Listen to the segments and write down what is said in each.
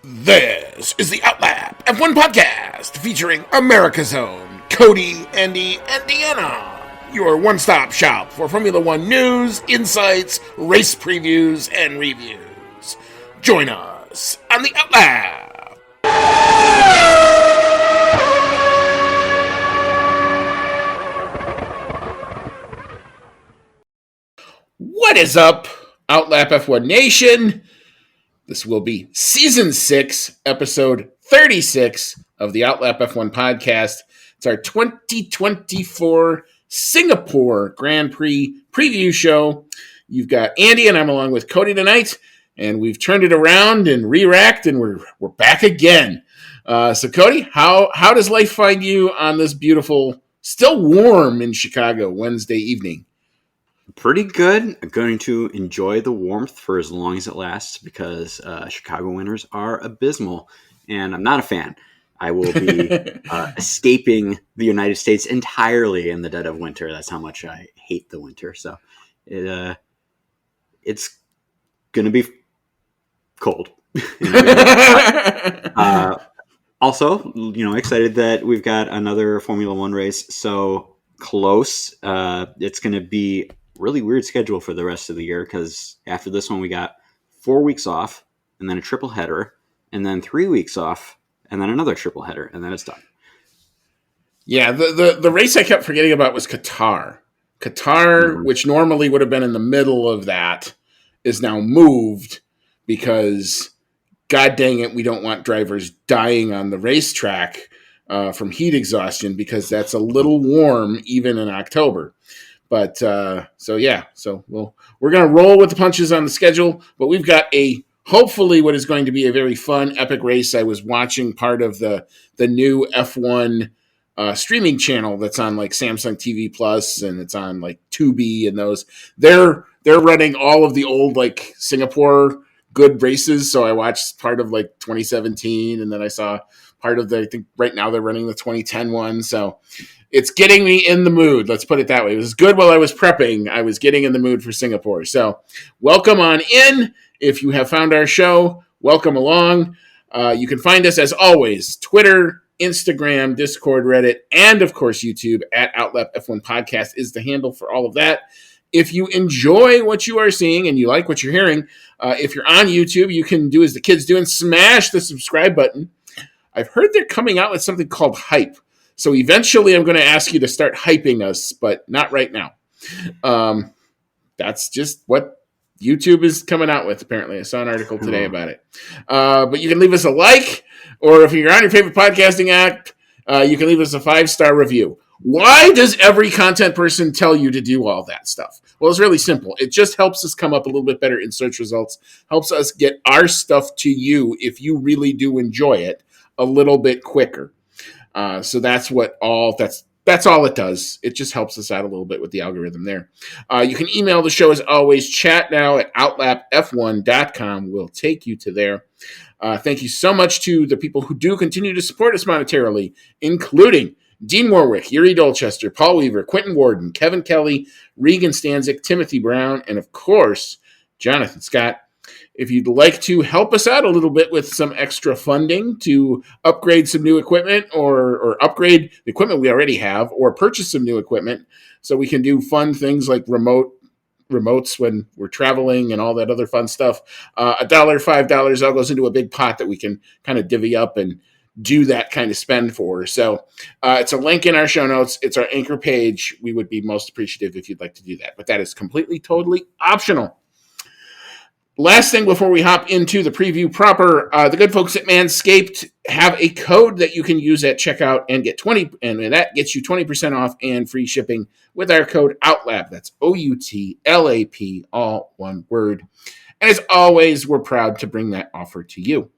This is the Outlap F1 podcast featuring America's own Cody, Andy, and Deanna. Your one-stop shop for Formula One news, insights, race previews, and reviews. Join us on the Outlap. What is up, Outlap F1 Nation? This will be Season 6, Episode 36 of the Outlap F1 podcast. It's our 2024 Singapore Grand Prix preview show. You've got Andy and I'm along with Cody tonight, and we've turned it around and re-racked, and we're back again. So Cody, how does life find you on this beautiful, still warm in Chicago Wednesday evening? Pretty good. I'm going to enjoy the warmth for as long as it lasts because Chicago winters are abysmal, and I'm not a fan. I will be escaping the United States entirely in the dead of winter. That's how much I hate the winter. So it's going to be cold. Also, excited that we've got another Formula One race so close. It's going to be really weird schedule for the rest of the year because after this one we got 4 weeks off and then a triple header and then 3 weeks off and then another triple header and then it's done. Yeah, the race I kept forgetting about was Qatar. Which normally would have been in the middle of that, is now moved because, god dang it, we don't want drivers dying on the racetrack from heat exhaustion because that's a little warm even in October. But we're going to roll with the punches on the schedule, but we've got hopefully what is going to be a very fun, epic race. I was watching part of the new F1 streaming channel that's on like Samsung TV Plus, and it's on like Tubi and those. They're running all of the old like Singapore good races. So I watched part of like 2017, and then I saw part of I think right now they're running the 2010 one. So it's getting me in the mood. Let's put it that way. It was good while I was prepping. I was getting in the mood for Singapore. So welcome on in. If you have found our show, welcome along. You can find us as always, Twitter, Instagram, Discord, Reddit, and of course YouTube at Outlap F1 Podcast is the handle for all of that. If you enjoy what you are seeing and you like what you're hearing, if you're on YouTube, you can do as the kids do and smash the subscribe button. I've heard they're coming out with something called Hype. So eventually I'm going to ask you to start hyping us, but not right now. That's just what YouTube is coming out with, apparently. I saw an article today about it. But you can leave us a like, or if you're on your favorite podcasting app, you can leave us a 5-star review. Why does every content person tell you to do all that stuff? Well, it's really simple. It just helps us come up a little bit better in search results, helps us get our stuff to you if you really do enjoy it a little bit quicker. So that's all it does. It just helps us out a little bit with the algorithm there. You can email the show as always, chatnow@outlapf1.com. We'll take you to there. Thank you so much to the people who do continue to support us monetarily, including Dean Warwick, Yuri Dolchester, Paul Weaver, Quentin Warden, Kevin Kelly, Regan Stanzik, Timothy Brown, and of course, Jonathan Scott. If you'd like to help us out a little bit with some extra funding to upgrade some new equipment or upgrade the equipment we already have or purchase some new equipment so we can do fun things like remotes when we're traveling and all that other fun stuff, $1, $5 all goes into a big pot that we can kind of divvy up and do that kind of spend for. So it's a link in our show notes. It's our anchor page. We would be most appreciative if you'd like to do that, but that is completely, totally optional. Last thing before we hop into the preview proper, the good folks at Manscaped have a code that you can use at checkout and get 20%, and that gets you 20% off and free shipping with our code OUTLAP. That's OUTLAP, all one word. And as always, we're proud to bring that offer to you.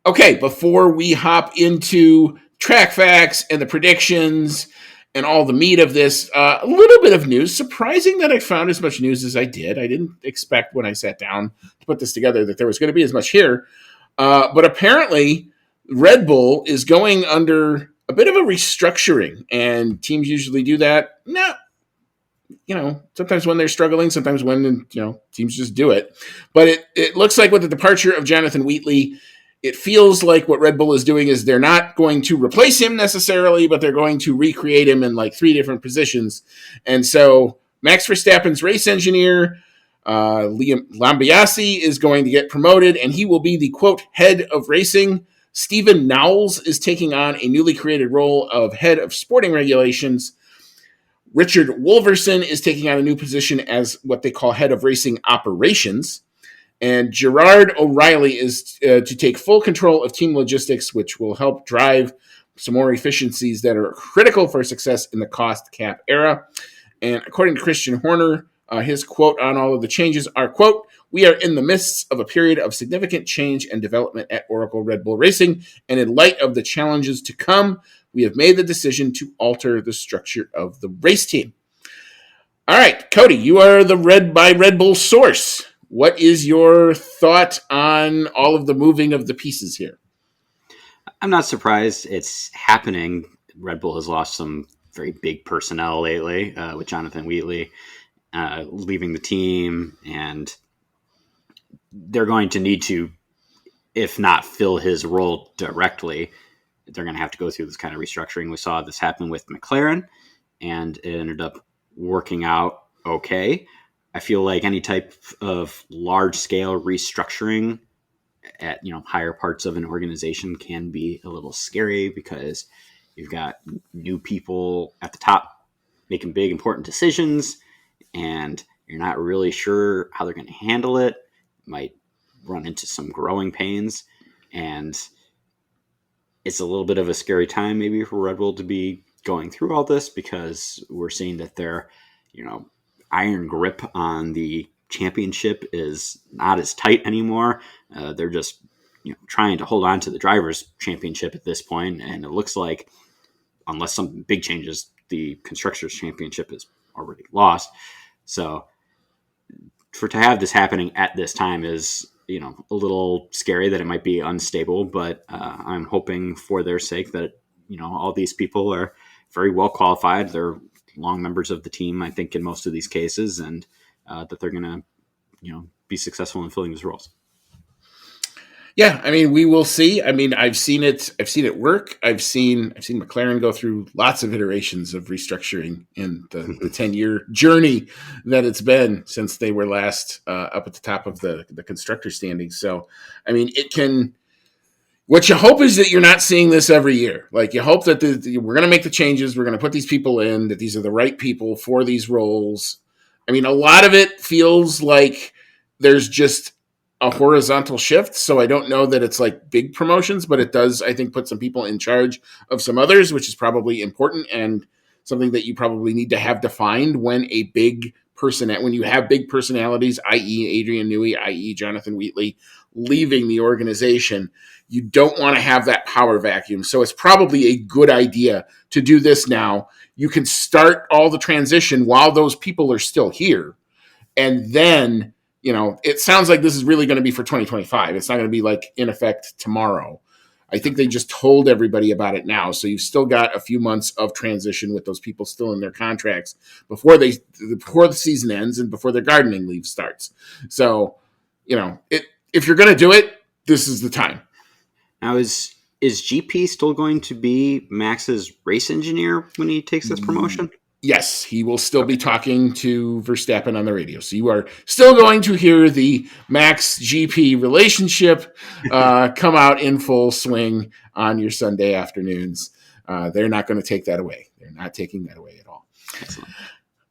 Okay, before we hop into track facts and the predictions and all the meat of this, a little bit of news. Surprising that I found as much news as I did. I didn't expect when I sat down to put this together that there was going to be as much here. But apparently, Red Bull is going under a bit of a restructuring, and teams usually do that. sometimes when they're struggling, sometimes when, teams just do it. But it looks like with the departure of Jonathan Wheatley, it feels like what Red Bull is doing is they're not going to replace him necessarily, but they're going to recreate him in like 3 different positions. And so Max Verstappen's race engineer, Liam Lambiase, is going to get promoted, and he will be the, quote, head of racing. Stephen Knowles is taking on a newly created role of head of sporting regulations. Richard Wolverson is taking on a new position as what they call head of racing operations. And Gerard O'Reilly is to take full control of team logistics, which will help drive some more efficiencies that are critical for success in the cost cap era. And according to Christian Horner, his quote on all of the changes are, quote, "We are in the midst of a period of significant change and development at Oracle Red Bull Racing, and in light of the challenges to come, we have made the decision to alter the structure of the race team." All right, Cody, you are the Red Bull source. What is your thought on all of the moving of the pieces here? I'm not surprised it's happening. Red Bull has lost some very big personnel lately, with Jonathan Wheatley leaving the team, and they're going to need to, if not fill his role directly, they're going to have to go through this kind of restructuring. We saw this happen with McLaren, and it ended up working out okay. I feel like any type of large-scale restructuring at higher parts of an organization can be a little scary because you've got new people at the top making big important decisions, and you're not really sure how they're going to handle it. Might run into some growing pains, and it's a little bit of a scary time maybe for Red Bull to be going through all this, because we're seeing that their iron grip on the championship is not as tight anymore. They're just trying to hold on to the drivers' championship at this point, and it looks like unless something big changes, the constructors' championship is already lost. So to have this happening at this time is a little scary, that it might be unstable, but I'm hoping for their sake that all these people are very well qualified. They're long members of the team, I think, in most of these cases, and that they're going to be successful in filling these roles. Yeah, I mean, we will see. I mean, I've seen it work. I've seen McLaren go through lots of iterations of restructuring in the 10-year journey that it's been since they were last up at the top of the constructor standings. So, I mean, it can. What you hope is that you're not seeing this every year. Like, you hope that we're going to make the changes, we're going to put these people in, that these are the right people for these roles. I mean, a lot of it feels like there's just a horizontal shift. So I don't know that it's like big promotions, but it does, I think, put some people in charge of some others, which is probably important and something that you probably need to have defined when when you have big personalities, i.e. Adrian Newey, i.e. Jonathan Wheatley, leaving the organization. You don't want to have that power vacuum. So it's probably a good idea to do this now. You can start all the transition while those people are still here. And then, it sounds like this is really going to be for 2025. It's not going to be like in effect tomorrow. I think they just told everybody about it now. So you've still got a few months of transition with those people still in their contracts before the season ends and before their gardening leave starts. So, if you're going to do it, this is the time. Now, is GP still going to be Max's race engineer when he takes this promotion? Yes, he will still be talking to Verstappen on the radio. So you are still going to hear the Max GP relationship come out in full swing on your Sunday afternoons. They're not going to take that away. They're not taking that away at all. Excellent.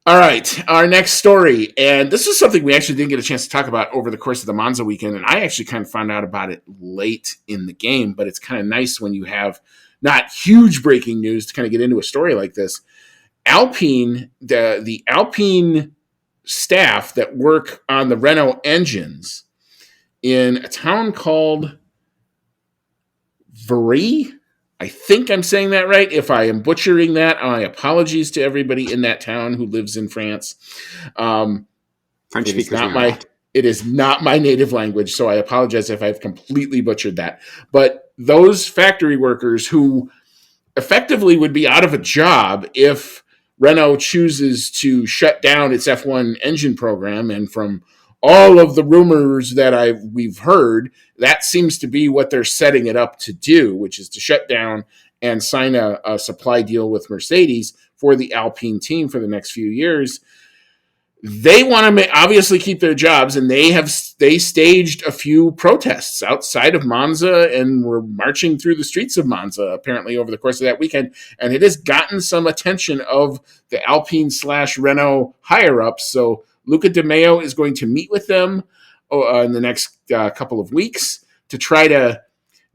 All right, our next story. And this is something we actually didn't get a chance to talk about over the course of the Monza weekend. And I actually kind of found out about it late in the game. But it's kind of nice when you have not huge breaking news to kind of get into a story like this. Alpine, the Alpine staff that work on the Renault engines in a town called Very. I think I'm saying that right. If I am butchering that, my apologies to everybody in that town who lives in France. French speakers. It is not my native language, so I apologize if I've completely butchered that. But those factory workers who effectively would be out of a job if Renault chooses to shut down its F1 engine program, and from all of the rumors that we've heard, that seems to be what they're setting it up to do, which is to shut down and sign a supply deal with Mercedes for the Alpine team for the next few years. They want to obviously keep their jobs, and they staged a few protests outside of Monza and were marching through the streets of Monza apparently over the course of that weekend, and it has gotten some attention of the Alpine / Renault higher ups. So Luca De Meo is going to meet with them in the next couple of weeks to try to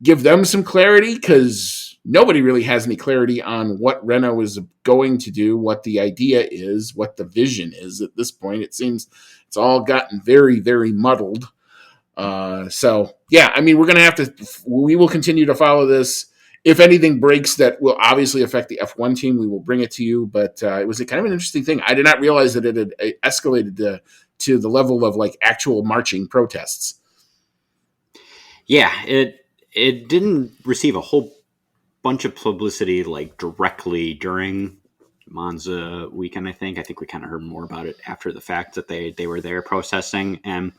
give them some clarity, because nobody really has any clarity on what Renault is going to do, what the idea is, what the vision is at this point. It seems it's all gotten very, very muddled. So, yeah, I mean, we will continue to follow this. If anything breaks that will obviously affect the F1 team, we will bring it to you. But it was a kind of an interesting thing. I did not realize that it had escalated to the level of like actual marching protests. Yeah, it didn't receive a whole bunch of publicity like directly during Monza weekend. I think we kind of heard more about it after the fact that they were there protesting, and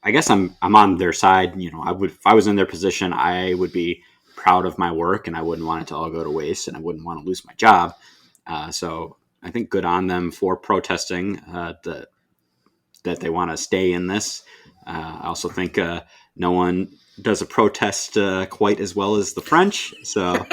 I guess I'm on their side. You know, I would, if I was in their position, I would be proud of my work, and I wouldn't want it to all go to waste, and I wouldn't want to lose my job. So I think good on them for protesting that they want to stay in this. I also think no one does a protest quite as well as the French, so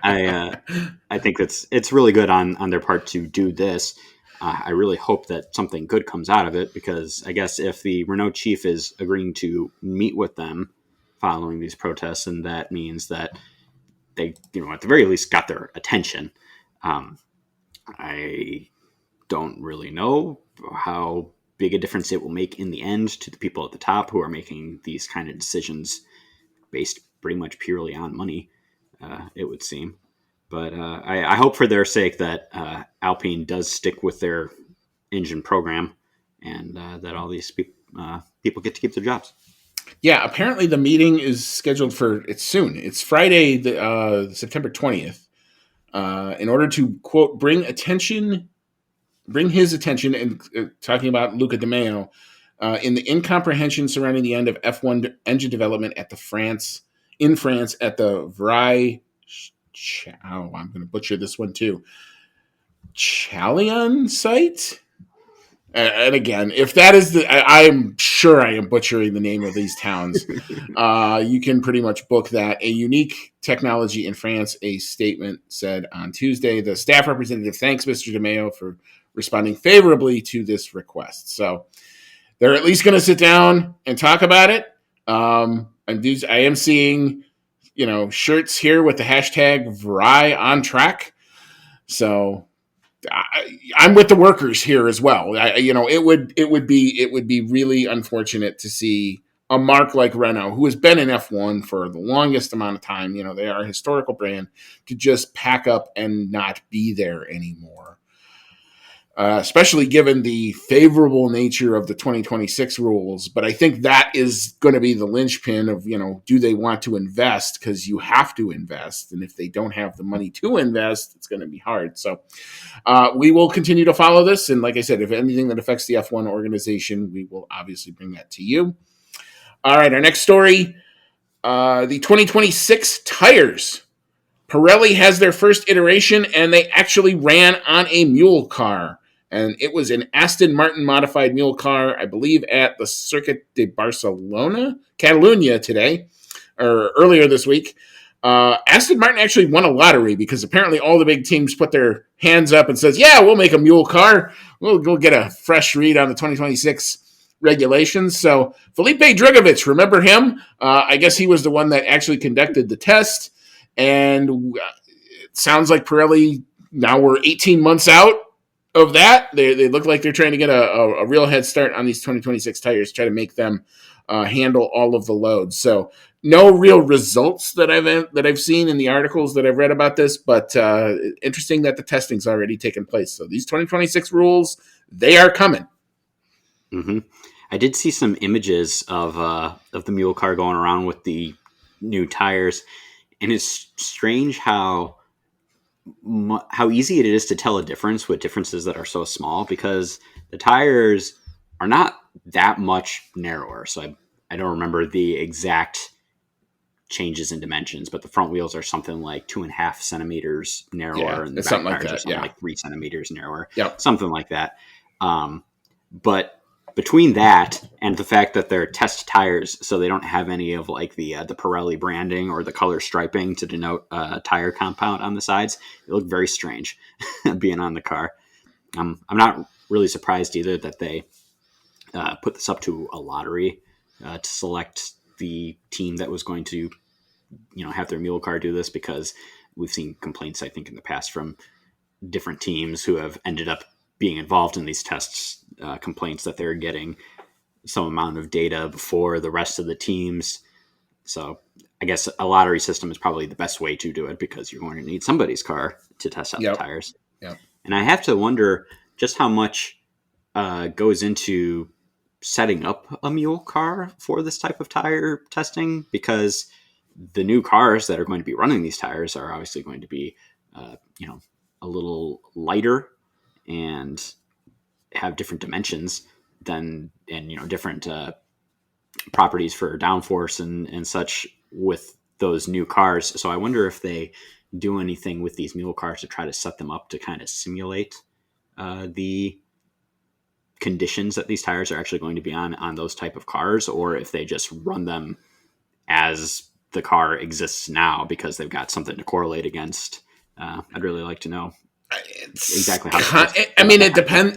I think it's really good on their part to do this. I really hope that something good comes out of it, because I guess if the Renault chief is agreeing to meet with them following these protests, and that means that they, at the very least got their attention. I don't really know how big a difference it will make in the end to the people at the top who are making these kind of decisions based pretty much purely on money, it would seem. But I hope for their sake that Alpine does stick with their engine program, and that all these people get to keep their jobs. Yeah, apparently the meeting is scheduled it's soon. It's Friday, September 20th, in order to, quote, bring his attention, and talking about Luca De Meo, in the incomprehension surrounding the end of F1 engine development in France at the I'm going to butcher this one too, Chalion site. And again, if that is I'm sure I am butchering the name of these towns. You can pretty much book that. A unique technology in France, a statement said on Tuesday. The staff representative thanks Mr. De Meo for responding favorably to this request. So they're at least going to sit down and talk about it. I am seeing, shirts here with the hashtag Vry on track. So I'm with the workers here as well. It would be really unfortunate to see a marque like Renault, who has been in F1 for the longest amount of time. They are a historical brand, to just pack up and not be there anymore. Especially given the favorable nature of the 2026 rules. But I think that is going to be the linchpin of, do they want to invest? Because you have to invest. And if they don't have the money to invest, it's going to be hard. So we will continue to follow this. And like I said, if anything that affects the F1 organization, we will obviously bring that to you. All right, our next story, the 2026 tires. Pirelli has their first iteration, and they actually ran on a mule car. And it was an Aston Martin modified mule car, I believe, at the Circuit de Catalunya today, or earlier this week. Aston Martin actually won a lottery, because apparently all the big teams put their hands up and says, yeah, we'll make a mule car. We'll go get a fresh read on the 2026 regulations. So Felipe Drugovich, remember him? I guess he was the one that actually conducted the test. And it sounds like Pirelli, now we're 18 months out of that. They look like they're trying to get a real head start on these 2026 tires, try to make them handle all of the loads. So no real results that I've seen in the articles that I've read about this, but interesting that the testing's already taken place. So these 2026 rules, they are coming. Mm-hmm. I did see some images of the mule car going around with the new tires. And it's strange how how easy it is to tell a difference with differences that are so small, because the tires are not that much narrower. So I don't remember the exact changes in dimensions, but the front wheels are something like 2.5 centimeters Yeah, narrower, and the it's back something like tires are that. something Yeah. like 3 centimeters narrower, Yep. something like that. But between that and the fact that they're test tires, so they don't have any of like the Pirelli branding or the color striping to denote tire compound on the sides, they look very strange being on the car. I'm not really surprised either that they put this up to a lottery to select the team that was going to, have their mule car do this, because we've seen complaints, I think, in the past from different teams who have ended up being involved in these tests, complaints that they're getting some amount of data before the rest of the teams. So I guess a lottery system is probably the best way to do it, because you're going to need somebody's car to test out the Yep. tires. Yep. And I have to wonder just how much goes into setting up a mule car for this type of tire testing, because the new cars that are going to be running these tires are obviously going to be, a little lighter and have different dimensions and different properties for downforce and such with those new cars. So I wonder if they do anything with these mule cars to try to set them up to kind of simulate the conditions that these tires are actually going to be on those type of cars, or if they just run them as the car exists now because they've got something to correlate against. I'd really like to know exactly how. It depends.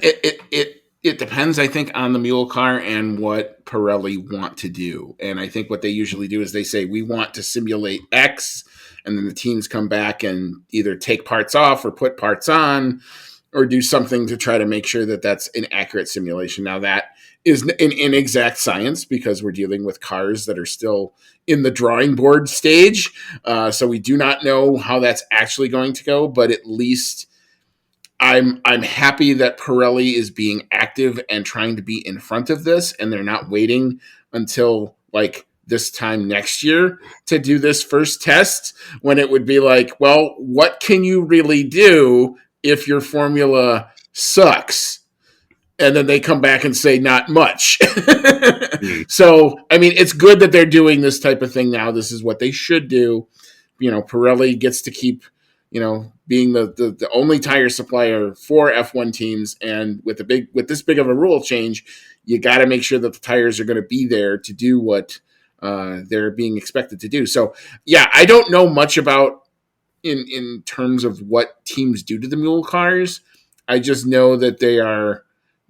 It depends, I think, on the mule car and what Pirelli want to do. And I think what they usually do is they say, we want to simulate X, and then the teams come back and either take parts off or put parts on or do something to try to make sure that that's an accurate simulation. Now, that is an inexact science, because we're dealing with cars that are still in the drawing board stage. So we do not know how that's actually going to go, but at least I'm happy that Pirelli is being active and trying to be in front of this, and they're not waiting until like this time next year to do this first test, when it would be like, well, what can you really do if your formula sucks? And then they come back and say not much. So, it's good that they're doing this type of thing now. This is what they should do. Pirelli gets to keep, being the only tire supplier for F1 teams. And with this big of a rule change, you got to make sure that the tires are going to be there to do what they're being expected to do. So, yeah, I don't know much about in terms of what teams do to the mule cars. I just know that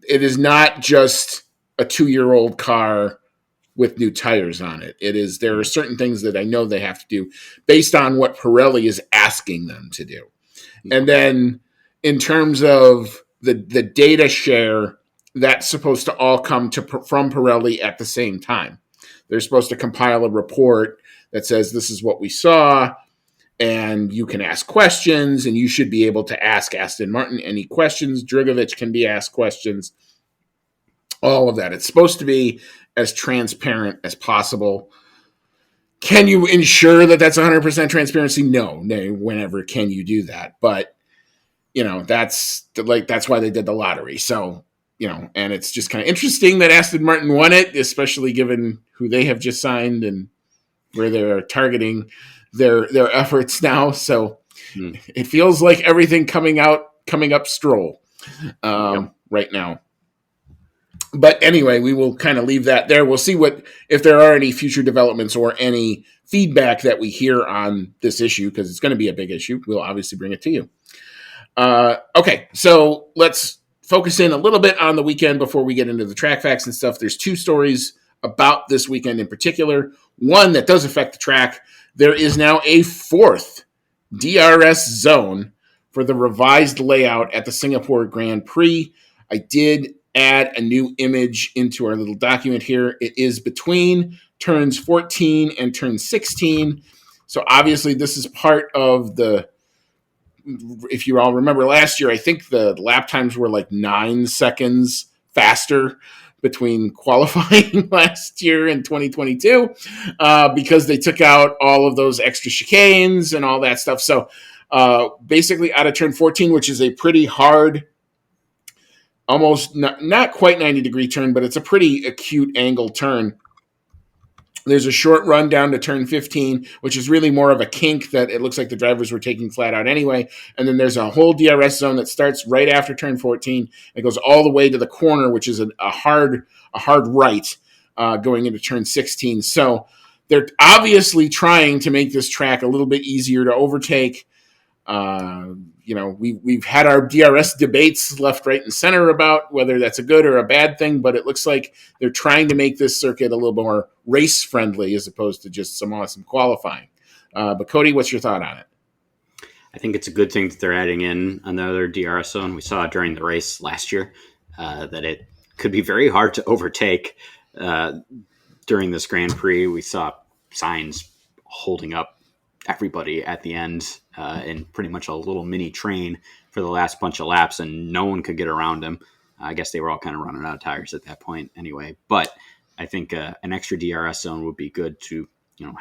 it is not just a 2-year-old car with new tires on it. There are certain things that I know they have to do based on what Pirelli is asking them to do. And then in terms of the data share, that's supposed to all come from Pirelli at the same time. They're supposed to compile a report that says this is what we saw, and you can ask questions, and you should be able to ask Aston Martin any questions. Drugovich can be asked questions. All of that. It's supposed to be as transparent as possible. Can you ensure that that's 100% transparency? No. Whenever can you do that? But that's why they did the lottery. So and it's just kind of interesting that Aston Martin won it, especially given who they have just signed and where they're targeting their efforts now. So it feels like everything coming up Stroll right now. But anyway, we will kind of leave that there. We'll see if there are any future developments or any feedback that we hear on this issue, because it's going to be a big issue. We'll obviously bring it to you. Okay, so let's focus in a little bit on the weekend before we get into the track facts and stuff. There's 2 stories about this weekend in particular. One that does affect the track. There is now a 4th DRS zone for the revised layout at the Singapore Grand Prix. I did add a new image into our little document here. It is between turns 14 and turn 16. So obviously this is part of if you all remember last year, I think the lap times were like 9 seconds faster between qualifying last year and 2022 because they took out all of those extra chicanes and all that stuff. So basically out of turn 14, which is a pretty hard, almost not quite 90-degree turn, but it's a pretty acute angle turn. There's a short run down to turn 15, which is really more of a kink that it looks like the drivers were taking flat out anyway. And then there's a whole DRS zone that starts right after turn 14. It goes all the way to the corner, which is a hard right going into turn 16. So they're obviously trying to make this track a little bit easier to overtake. We've had our DRS debates left, right, and center about whether that's a good or a bad thing, but it looks like they're trying to make this circuit a little more race friendly as opposed to just some awesome qualifying. But Cody, what's your thought on it? I think it's a good thing that they're adding in another DRS zone. We saw during the race last year that it could be very hard to overtake during this Grand Prix. We saw signs holding up everybody at the end in pretty much a little mini train for the last bunch of laps, and no one could get around him. I guess they were all kind of running out of tires at that point anyway. But I think an extra DRS zone would be good to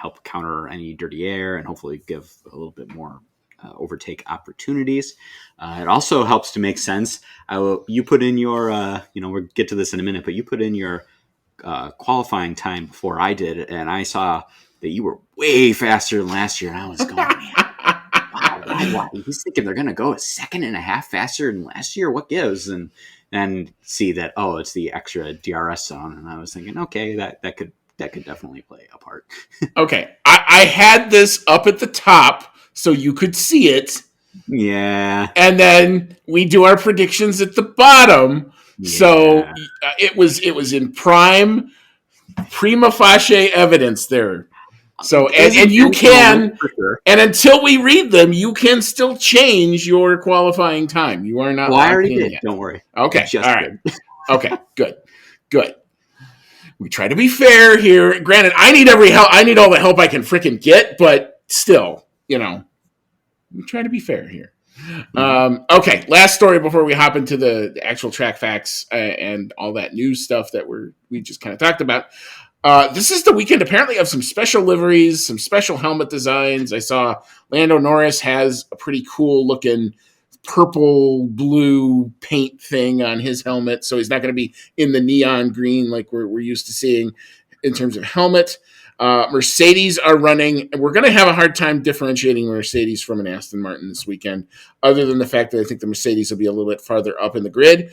help counter any dirty air and hopefully give a little bit more overtake opportunities. It also helps to make sense. You put in your, we'll get to this in a minute, but you put in your qualifying time before I did, and I saw that you were way faster than last year, and I was going, man, why? He's thinking they're going to go a second and a half faster than last year. What gives? And see that, it's the extra DRS zone, and I was thinking, okay, that could definitely play a part. Okay, I had this up at the top so you could see it. Yeah, and then we do our predictions at the bottom. Yeah. So it was in prima facie evidence there. So and you can, sure. And until we read them, you can still change your qualifying time. You are not. Well, I already did. Yet. Don't worry. Okay. All right. Okay. Good. We try to be fair here. Granted, I need every help. I need all the help I can freaking get, but still, we try to be fair here. Okay, last story before we hop into the actual track facts and all that news stuff that we just kind of talked about. This is the weekend apparently of some special liveries, some special helmet designs. I saw Lando Norris has a pretty cool looking purple blue paint thing on his helmet, so he's not going to be in the neon green like we're used to seeing in terms of helmet. Mercedes are running. We're going to have a hard time differentiating Mercedes from an Aston Martin this weekend, other than the fact that I think the Mercedes will be a little bit farther up in the grid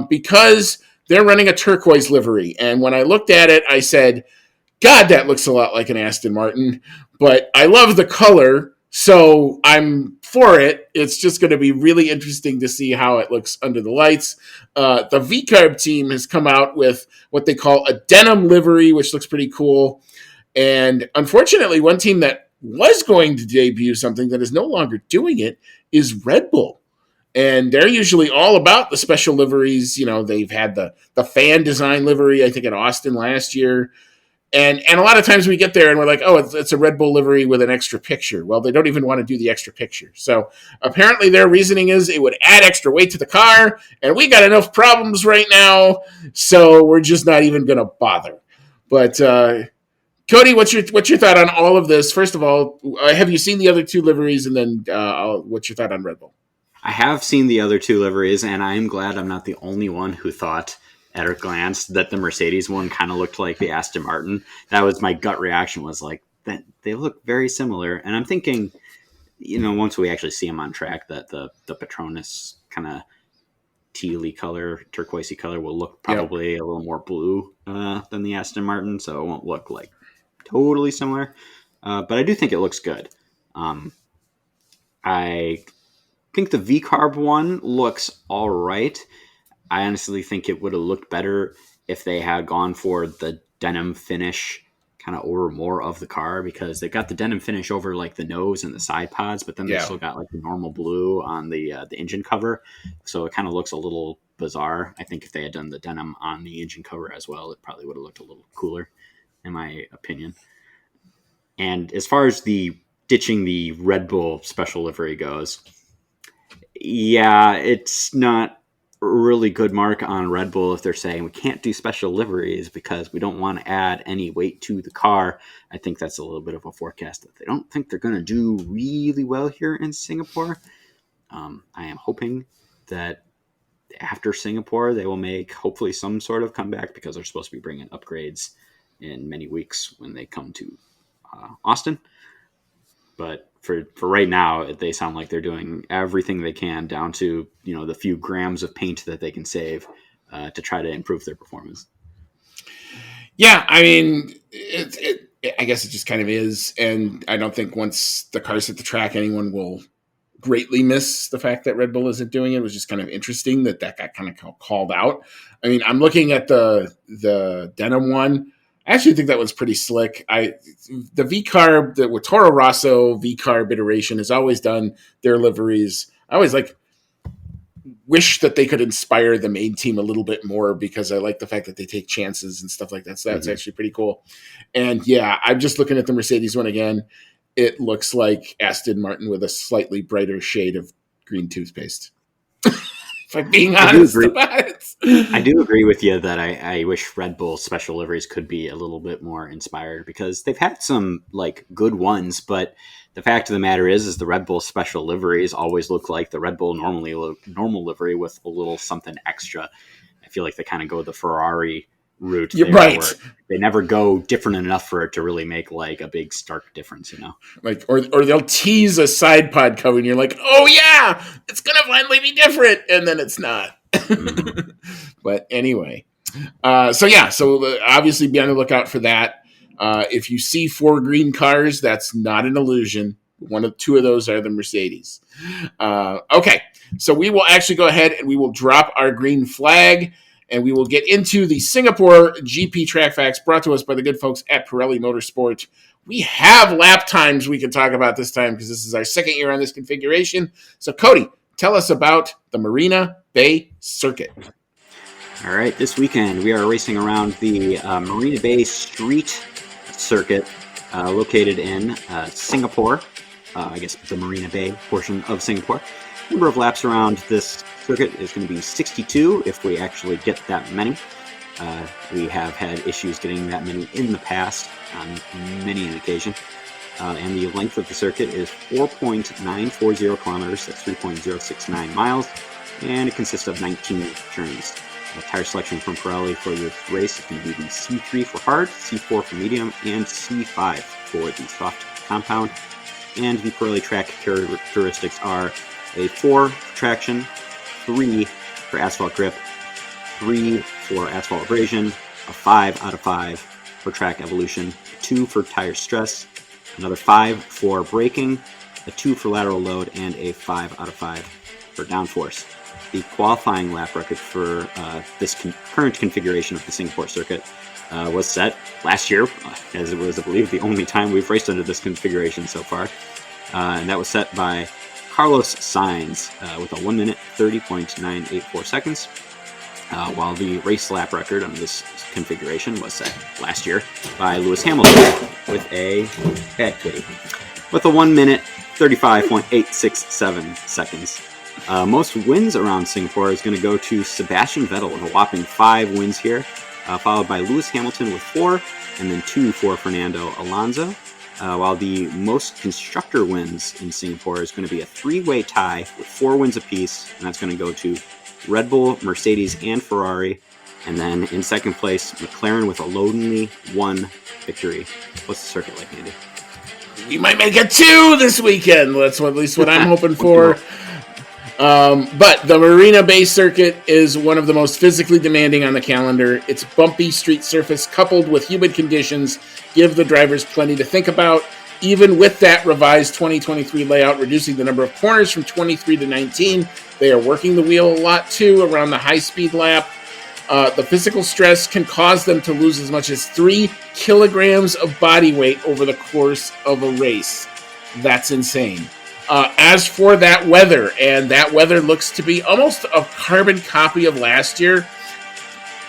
because they're running a turquoise livery. And when I looked at it, I said, God, that looks a lot like an Aston Martin. But I love the color, so I'm for it. It's just going to be really interesting to see how it looks under the lights. The VCARB team has come out with what they call a denim livery, which looks pretty cool. And unfortunately, one team that was going to debut something that is no longer doing it is Red Bull. And they're usually all about the special liveries. They've had the fan design livery, I think, at Austin last year. And a lot of times we get there and we're like, it's a Red Bull livery with an extra picture. Well, they don't even want to do the extra picture. So apparently their reasoning is it would add extra weight to the car, and we got enough problems right now, so we're just not even going to bother. But Cody, what's your thought on all of this? First of all, have you seen the other two liveries, and then what's your thought on Red Bull? I have seen the other two liveries, and I am glad I'm not the only one who thought at a glance that the Mercedes one kind of looked like the Aston Martin. That was my gut reaction, was like, that they look very similar. And I'm thinking, once we actually see them on track, that the Petronas kind of tealy color, turquoisey color will look probably a little more blue than the Aston Martin, so it won't look like totally similar. But I do think it looks good. I think the V-Carb one looks all right. I honestly think it would have looked better if they had gone for the denim finish kind of over more of the car, because they got the denim finish over like the nose and the side pods, but then they still got like the normal blue on the engine cover. So it kind of looks a little bizarre. I think if they had done the denim on the engine cover as well, it probably would have looked a little cooler, in my opinion. And as far as the ditching the Red Bull special livery goes, yeah, it's not really good mark on Red Bull if they're saying we can't do special liveries because we don't want to add any weight to the car. I think that's a little bit of a forecast that they don't think they're going to do really well here in Singapore. I am hoping that after Singapore, they will make hopefully some sort of comeback because they're supposed to be bringing upgrades in many weeks when they come to Austin. But for right now, they sound like they're doing everything they can down to the few grams of paint that they can save to try to improve their performance. Yeah, I mean, I guess it just kind of is, and I don't think once the cars hit the track, anyone will greatly miss the fact that Red Bull isn't doing it. It was just kind of interesting that got kind of called out. I mean, I'm looking at the denim one. I actually think that one's pretty slick. The V-Carb, the Toro Rosso V-Carb iteration has always done their liveries. I always wish that they could inspire the main team a little bit more because I like the fact that they take chances and stuff like that. So that's actually pretty cool. And yeah, I'm just looking at the Mercedes one again. It looks like Aston Martin with a slightly brighter shade of green toothpaste. If I'm being honest about it. I do agree with you that I wish Red Bull special liveries could be a little bit more inspired because they've had some good ones, but the fact of the matter is the Red Bull special liveries always look like the Red Bull normal livery with a little something extra. I feel like they kind of go the Ferrari route. You're right. They never go different enough for it to really make a big stark difference, or they'll tease a side pod cover and you're like, oh yeah, it's going to finally be different. And then it's not. Mm-hmm. But anyway, so obviously be on the lookout for that. If you see 4 green cars, that's not an illusion. Two of those are the Mercedes. Okay. So we will actually go ahead and we will drop our green flag. And we will get into the Singapore GP Track Facts brought to us by the good folks at Pirelli Motorsport. We have lap times we can talk about this time because this is our second year on this configuration. So, Cody, tell us about the Marina Bay Circuit. All right, this weekend we are racing around the Marina Bay Street Circuit located in Singapore. I guess the Marina Bay portion of Singapore. Number of laps around this circuit is going to be 62 if we actually get that many. We have had issues getting that many in the past on many an occasion. And the length of the circuit is 4.940 kilometers, that's 3.069 miles, and it consists of 19 turns. Tire selection from Pirelli for this race is going to be the C3 for hard, C4 for medium, and C5 for the soft compound. And the Pirelli track characteristics are a 4 for traction, 3 for asphalt grip, 3 for asphalt abrasion, a 5 out of 5 for track evolution, 2 for tire stress, another 5 for braking, a 2 for lateral load, and a 5 out of 5 for downforce. The qualifying lap record for this current configuration of the Singapore circuit was set last year, as it was, I believe, the only time we've raced under this configuration so far. And that was set by Carlos Sainz with a 1 minute 30.984 seconds, while the race lap record on this configuration was set last year by Lewis Hamilton with a bad kitty with a 1 minute 35.867 seconds. Most wins around Singapore is going to go to Sebastian Vettel with a whopping 5 wins here, followed by Lewis Hamilton with 4, and then 2 for Fernando Alonso. While the most constructor wins in Singapore is going to be a 3-way tie with 4 wins apiece, and that's going to go to Red Bull, Mercedes, and Ferrari. And then in second place, McLaren with a lonely 1 victory. What's the circuit like, Andy? We might make it 2 this weekend. That's at least what I'm hoping for. But the Marina Bay Circuit is one of the most physically demanding on the calendar. Its bumpy street surface coupled with humid conditions give the drivers plenty to think about. Even with that revised 2023 layout, reducing the number of corners from 23 to 19, they are working the wheel a lot too around the high-speed lap. The physical stress can cause them to lose as much as 3 kilograms of body weight over the course of a race. That's insane. As for that weather, and that weather looks to be almost a carbon copy of last year.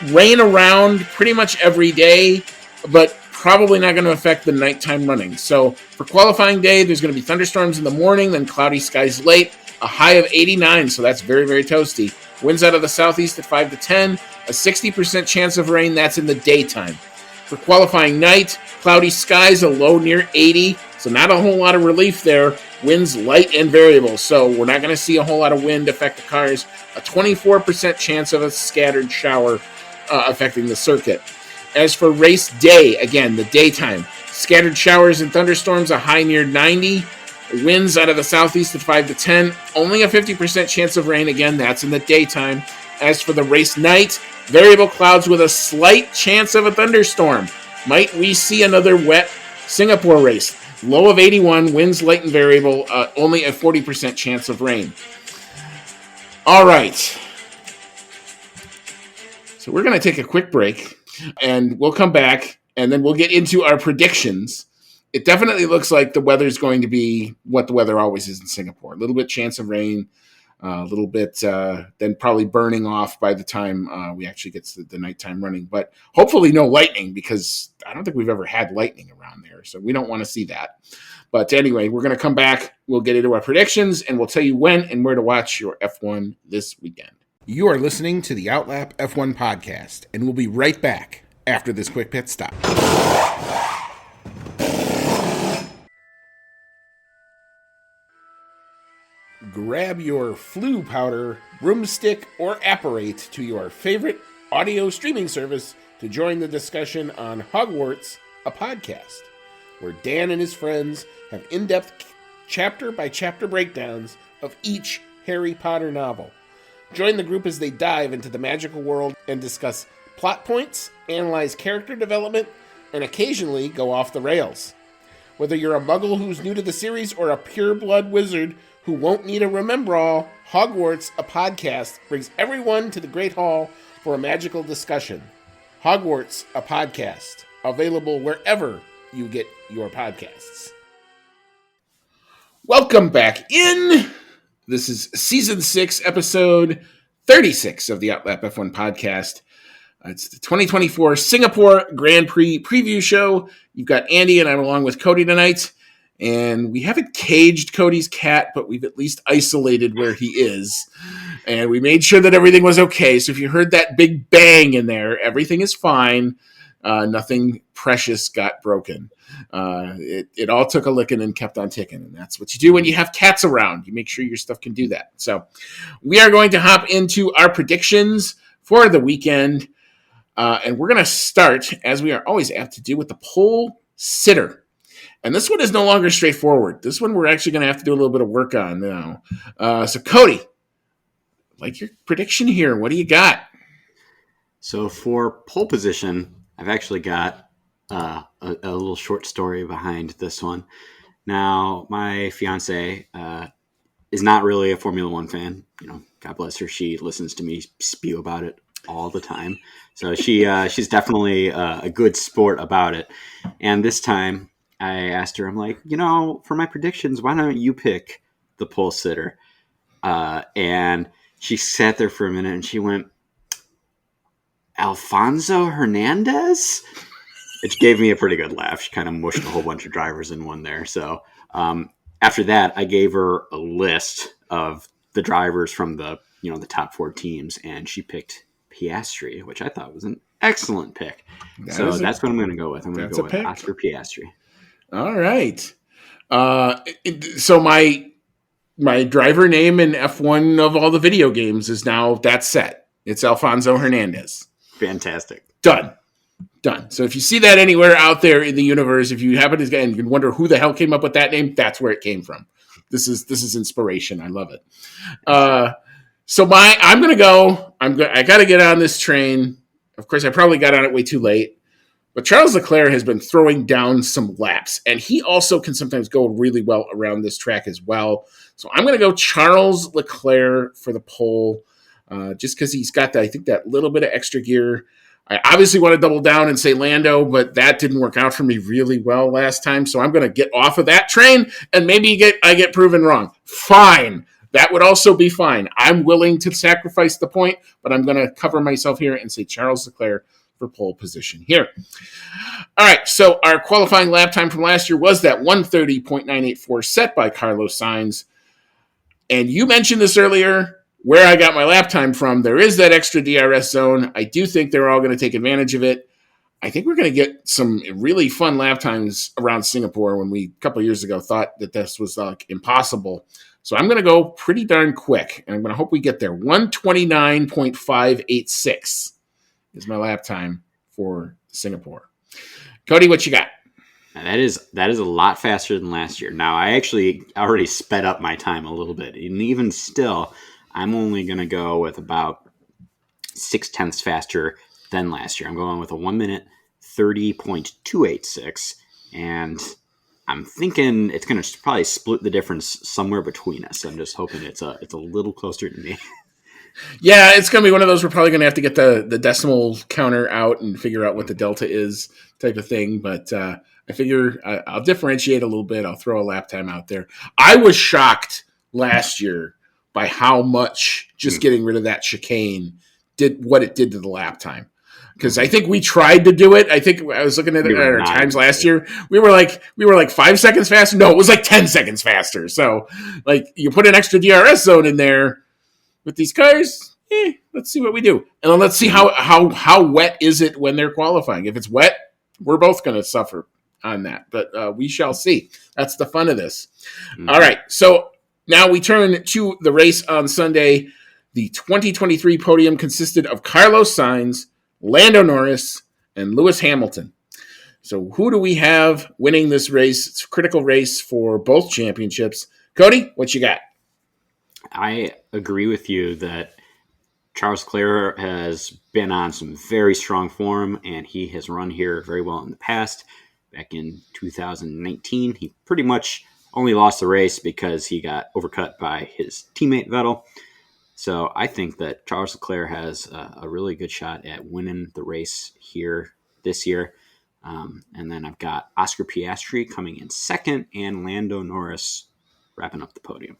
Rain around pretty much every day, but probably not going to affect the nighttime running. So for qualifying day, there's going to be thunderstorms in the morning, then cloudy skies late, a high of 89, so that's very, very toasty. winds out of the southeast at 5 to 10, a 60% chance of rain. That's in the daytime. For qualifying night, cloudy skies, a low near 80, so not a whole lot of relief there. Winds light and variable, so we're not going to see a whole lot of wind affect the cars. A 24% chance of a scattered shower affecting the circuit. As for race day, again, the daytime, scattered showers and thunderstorms, a high near 90. Winds out of the southeast at 5 to 10. Only a 50% chance of rain. Again, that's in the daytime. As for the race night, variable clouds with a slight chance of a thunderstorm. Might we see another wet Singapore race? Low of 81, winds light and variable, only a 40% chance of rain. All right. So we're going to take a quick break, and we'll come back, and then we'll get into our predictions. It definitely looks like the weather's going to be what the weather always is in Singapore. A little bit chance of rain, a little bit then probably burning off by the time we actually get to the nighttime running. But hopefully no lightning, because I don't think we've ever had lightning around there. So we don't want to see that. But anyway, we're going to come back. We'll get into our predictions, and we'll tell you when and where to watch your F1 this weekend. You are listening to the Outlap F1 podcast, and we'll be right back after this quick pit stop. Grab your flu powder, broomstick, or apparate to your favorite audio streaming service to join the discussion on Hogwarts, a podcast, where Dan and his friends have in-depth chapter-by-chapter breakdowns of each Harry Potter novel. Join the group as they dive into the magical world and discuss plot points, analyze character development, and occasionally go off the rails. Whether you're a muggle who's new to the series or a pure-blood wizard who won't need a remember-all, Hogwarts, a podcast, brings everyone to the Great Hall for a magical discussion. Hogwarts, a podcast, available wherever you get your podcasts. Welcome back in. This is Season 6, Episode 36 of the Outlap F1 podcast. It's the 2024 Singapore Grand Prix preview show. You've got Andy and I'm along with Cody tonight. And we haven't caged Cody's cat, but we've at least isolated where he is. And we made sure that everything was okay. So if you heard that big bang in there, everything is fine. Nothing precious got broken. It all took a licking and kept on ticking. And that's what you do when you have cats around. You make sure your stuff can do that. So we are going to hop into our predictions for the weekend. And we're going to start, as we are always apt to do, with the pole sitter. And this one is no longer straightforward. This one we're actually going to have to do a little bit of work on now. So, Cody, like your prediction here. What do you got? So for pole position, I've actually got a little short story behind this one. Now, my fiance is not really a Formula One fan. You know, God bless her. She listens to me spew about it all the time. So she's definitely a good sport about it. And this time, I asked her, I'm like, for my predictions, why don't you pick the pole sitter? And she sat there for a minute and she went, Alfonso Hernandez? It gave me a pretty good laugh. She kind of mushed a whole bunch of drivers in one there. So after that, I gave her a list of the drivers from the top 4 teams, and she picked Piastri, which I thought was an excellent pick. That's what I'm going to go with. I'm going to go with Oscar Piastri. All right. So my driver name in F1 of all the video games is now that's set. It's Alfonso Hernandez. Fantastic. Done. So if you see that anywhere out there in the universe, if you happen to get and you can wonder who the hell came up with that name, that's where it came from. This is inspiration. I love it. So I'm going to go. I got to get on this train. Of course, I probably got on it way too late. But Charles Leclerc has been throwing down some laps, and he also can sometimes go really well around this track as well. So I'm going to go Charles Leclerc for the pole, just because he's got that little bit of extra gear. I obviously want to double down and say Lando, but that didn't work out for me really well last time. So I'm going to get off of that train, and maybe I get proven wrong. Fine. That would also be fine. I'm willing to sacrifice the point, but I'm going to cover myself here and say Charles Leclerc for pole position here. All right, so our qualifying lap time from last year was that 1:30.984 set by Carlos Sainz. And you mentioned this earlier. where I got my lap time from, there is that extra DRS zone. I do think they're all going to take advantage of it. I think we're going to get some really fun lap times around Singapore when we, a couple of years ago, thought that this was like impossible. So I'm going to go pretty darn quick, and I'm going to hope we get there. 129.586 is my lap time for Singapore. Cody, what you got? That is a lot faster than last year. Now, I actually already sped up my time a little bit. And even still, I'm only going to go with about 0.6 faster than last year. I'm going with a 1 minute 30.286. And I'm thinking it's going to probably split the difference somewhere between us. I'm just hoping it's a little closer to me. Yeah, it's going to be one of those we're probably going to have to get the decimal counter out and figure out what the delta is type of thing. But I figure I'll differentiate a little bit. I'll throw a lap time out there. I was shocked last year by how much just getting rid of that chicane did what it did to the lap time. Because I think we tried to do it. I think I was looking at our times last year. We were like 5 seconds faster. No, it was like 10 seconds faster. So like you put an extra DRS zone in there with these cars. Let's see what we do, and then let's see how wet is it when they're qualifying. If it's wet, we're both going to suffer on that, but we shall see. That's the fun of this. Mm-hmm. All right, so now we turn to the race on Sunday. The 2023 podium consisted of Carlos Sainz, Lando Norris, and Lewis Hamilton. So who do we have winning this race? It's a critical race for both championships. Cody, what you got? I agree with you that Charles Leclerc has been on some very strong form, and he has run here very well in the past. Back in 2019, he pretty much only lost the race because he got overcut by his teammate Vettel. So I think that Charles Leclerc has a really good shot at winning the race here this year. And then I've got Oscar Piastri coming in second and Lando Norris wrapping up the podium.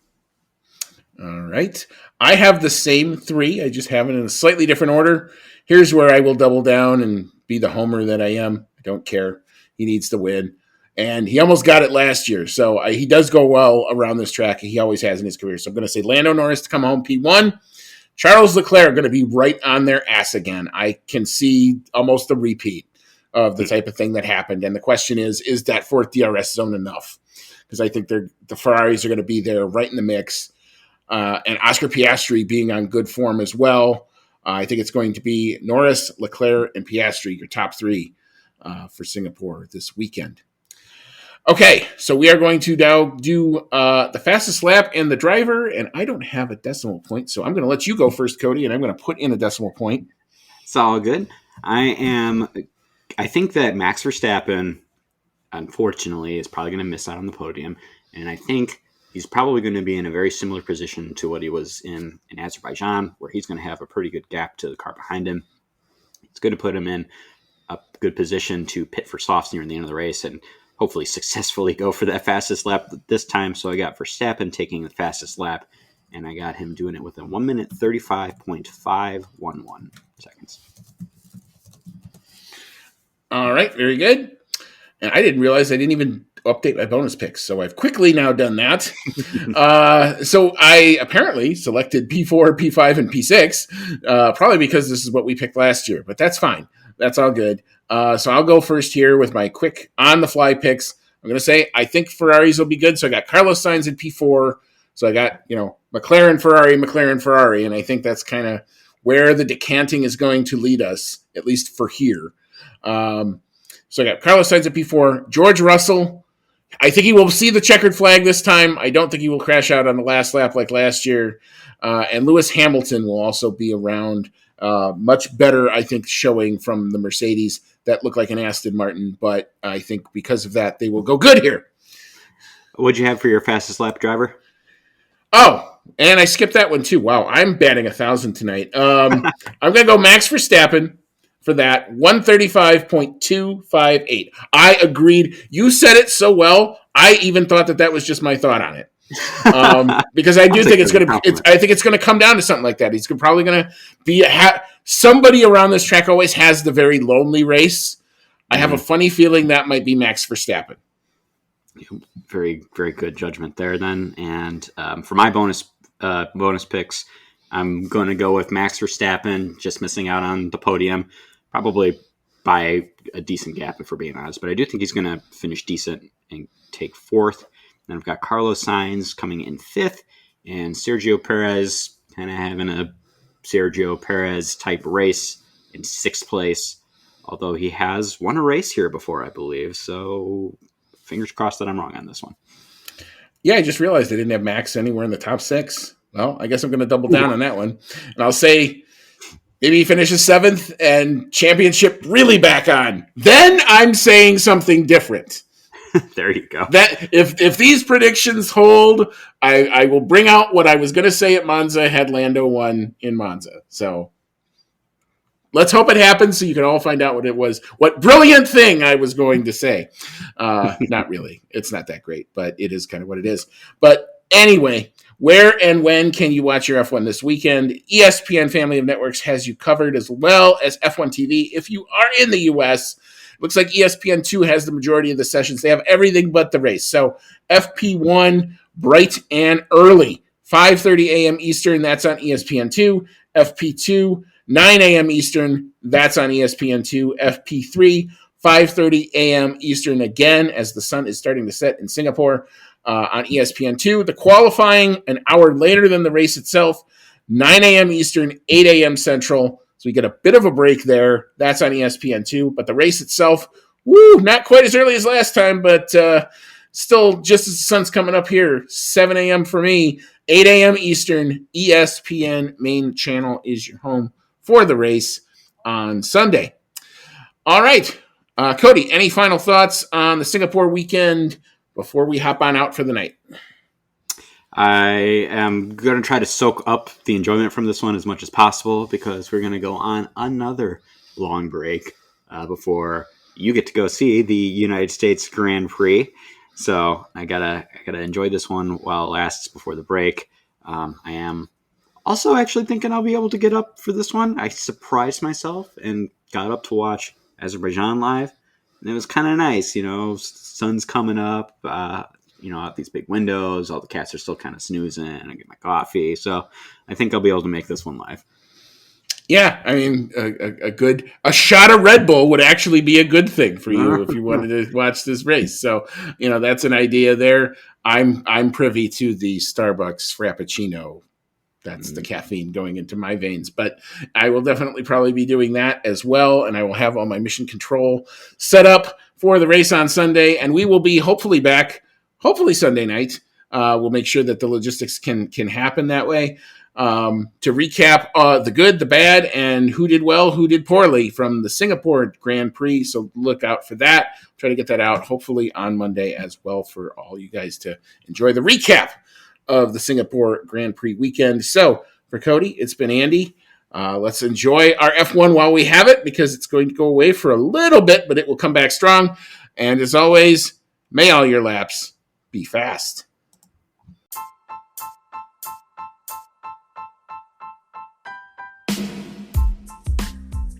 All right. I have the same three. I just have it in a slightly different order. Here's where I will double down and be the homer that I am. I don't care. He needs to win. And he almost got it last year. So he does go well around this track. He always has in his career. So I'm going to say Lando Norris to come home P1. Charles Leclerc going to be right on their ass again. I can see almost a repeat of the type of thing that happened. And the question is that fourth DRS zone enough? Because I think the Ferraris are going to be there right in the mix. And Oscar Piastri being on good form as well. I think it's going to be Norris, Leclerc, and Piastri, your top three for Singapore this weekend. Okay, so we are going to now do the fastest lap and the driver, and I don't have a decimal point, so I'm going to let you go first, Cody, and I'm going to put in a decimal point. It's all good. I think that Max Verstappen, unfortunately, is probably going to miss out on the podium, and I think he's probably going to be in a very similar position to what he was in Azerbaijan, where he's going to have a pretty good gap to the car behind him. It's going to put him in a good position to pit for softs near the end of the race and hopefully successfully go for that fastest lap this time. So I got Verstappen taking the fastest lap, and I got him doing it within 1 minute 35.511 seconds. All right, very good. And I didn't realize I didn't even update my bonus picks, so I've quickly now done that. So I apparently selected P4, P5, and P6, probably because this is what we picked last year, but that's fine. That's all good. So I'll go first here with my quick on-the-fly picks. I'm going to say I think Ferraris will be good, so I got Carlos Sainz in P4, so I got, McLaren, Ferrari, and I think that's kind of where the decanting is going to lead us, at least for here. So I got Carlos Sainz at P4, George Russell. I think he will see the checkered flag this time. I don't think he will crash out on the last lap like last year. And Lewis Hamilton will also be around. Much better, I think, showing from the Mercedes that look like an Aston Martin. But I think because of that, they will go good here. What'd you have for your fastest lap driver? Oh, and I skipped that one too. Wow, I'm batting 1,000 tonight. I'm going to go Max Verstappen. For that, 135.258. I agreed. You said it so well. I even thought that was just my thought on it, because I do think it's going to. I think it's going to come down to something like that. He's probably going to be somebody around this track. Always has the very lonely race. I have a funny feeling that might be Max Verstappen. Very, very good judgment there, then. And for my bonus picks, I'm going to go with Max Verstappen, just missing out on the podium, probably by a decent gap, if we're being honest. But I do think he's going to finish decent and take fourth. Then I've got Carlos Sainz coming in fifth, and Sergio Perez kind of having a Sergio Perez type race in sixth place, although he has won a race here before, I believe. So fingers crossed that I'm wrong on this one. Yeah, I just realized I didn't have Max anywhere in the top 6. Well, I guess I'm going to double down on that one. And I'll say maybe he finishes 7th and championship really back on. Then I'm saying something different. There you go. That if these predictions hold, I will bring out what I was going to say at Monza had Lando won in Monza. So let's hope it happens so you can all find out what it was. What brilliant thing I was going to say. Not really. It's not that great, but it is kind of what it is. But anyway, where and when can you watch your F1 this weekend? ESPN Family of Networks has you covered, as well as F1 TV. If you are in the U.S., looks like ESPN2 has the majority of the sessions. They have everything but the race. So FP1, bright and early, 5:30 a.m. Eastern, that's on ESPN2. FP2, 9 a.m. Eastern, that's on ESPN2. FP3, 5:30 a.m. Eastern, again, as the sun is starting to set in Singapore, on ESPN2. The qualifying, an hour later than the race itself, 9 a.m. Eastern, 8 a.m. Central. So we get a bit of a break there. That's on ESPN2. But the race itself, not quite as early as last time, but still just as the sun's coming up here, 7 a.m. for me, 8 a.m. Eastern. ESPN main channel is your home for the race on Sunday. All right. Cody, any final thoughts on the Singapore weekend before we hop on out for the night? I am going to try to soak up the enjoyment from this one as much as possible, because we're going to go on another long break before you get to go see the United States Grand Prix. So I gotta enjoy this one while it lasts before the break. I am also actually thinking I'll be able to get up for this one. I surprised myself and got up to watch Azerbaijan live, and it was kind of nice. Sun's coming up. Out these big windows, all the cats are still kind of snoozing. I get my coffee, so I think I'll be able to make this one live. Yeah, I mean, a shot of Red Bull would actually be a good thing for you if you wanted to watch this race. So, that's an idea there. I'm privy to the Starbucks Frappuccino. That's the caffeine going into my veins. But I will definitely probably be doing that as well, and I will have all my mission control set up for the race on Sunday, and we will be hopefully back, Sunday night. We'll make sure that the logistics can happen that way. To recap the good, the bad, and who did well, who did poorly from the Singapore Grand Prix. So look out for that. Try to get that out hopefully on Monday as well for all you guys to enjoy the recap of the Singapore Grand Prix weekend. So for Cody, it's been Andy. Let's enjoy our F1 while we have it, because it's going to go away for a little bit, but it will come back strong. And as always, may all your laps be fast.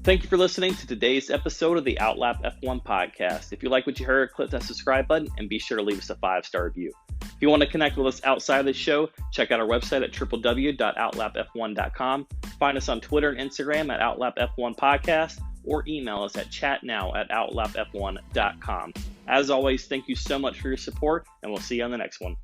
Thank you for listening to today's episode of the Outlap F1 podcast. If you like what you heard, click that subscribe button and be sure to leave us a 5-star review. If you want to connect with us outside of the show, check out our website at www.outlapf1.com. Find us on Twitter and Instagram at OutlapF1 Podcast, or email us at chatnow@outlapf1.com. As always, thank you so much for your support, and we'll see you on the next one.